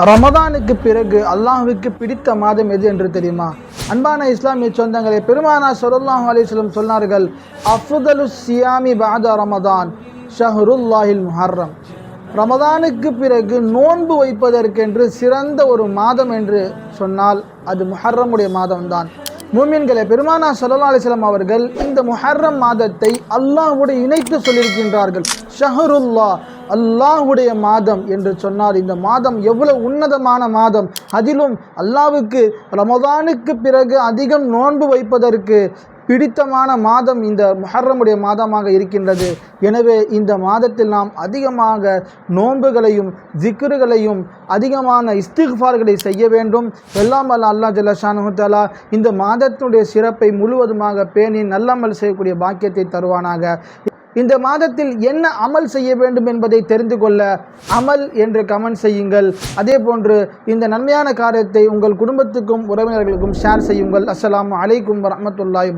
ரமதானுக்கு பிறகு அல்லாஹ்வுக்கு பிடித்த மாதம் எது என்று தெரியுமா? அன்பான இஸ்லாமிய சொந்தங்களே, பெருமானார் ஸல்லல்லாஹு அலைஹி வஸல்லம் சொன்னார்கள், அஃதலுஸ் சியாமி பஅத ரமதான் ஷஹ்ருல்லாஹில் முஹர்ரம். ரமதானுக்கு பிறகு நோன்பு வைப்பதற்கென்று சிறந்த ஒரு மாதம் என்று சொன்னால் அது முஹர்ரமுடைய மாதம்தான். மூமின்களே, பெருமானார் ஸல்லல்லாஹு அலைஹி வஸல்லம் அவர்கள் இந்த முஹர்ரம் மாதத்தை அல்லாஹ்வுடைய இணைத்து சொல்லியிருக்கின்றார்கள். ஷஹ்ருல்லாஹ், அல்லாஹ்வுடைய மாதம் என்று சொன்னால் இந்த மாதம் எவ்வளவு உன்னதமான மாதம். அதிலும் அல்லாஹ்வுக்கு ரமதானுக்கு பிறகு அதிகம் நோன்பு வைப்பதற்கு பிடித்தமான மாதம் இந்த முஹர்ரமுடைய மாதமாக இருக்கின்றது. எனவே இந்த மாதத்தில் நாம் அதிகமாக நோன்புகளையும் ஜிக்ருகளையும் அதிகமான இஸ்திக்ஃபார்களை செய்ய வேண்டும். எல்லாம் வல்ல அல்லாஹ் ஜல்ல ஷானுஹு தஆலா இந்த மாதத்தினுடைய சிறப்பை முழுவதுமாக பேணி நல்லமல் செய்யக்கூடிய பாக்கியத்தை தருவானாக. இந்த மாதத்தில் என்ன அமல் செய்ய வேண்டும் என்பதை தெரிந்து கொள்ள அமல் என்று கமெண்ட் செய்யுங்கள். அதே போன்று இந்த நன்மையான காரியத்தை உங்கள் குடும்பத்துக்கும் உறவினர்களுக்கும் ஷேர் செய்யுங்கள். அஸ்ஸலாமு அலைக்கும் வரஹ்மத்துல்லாஹி.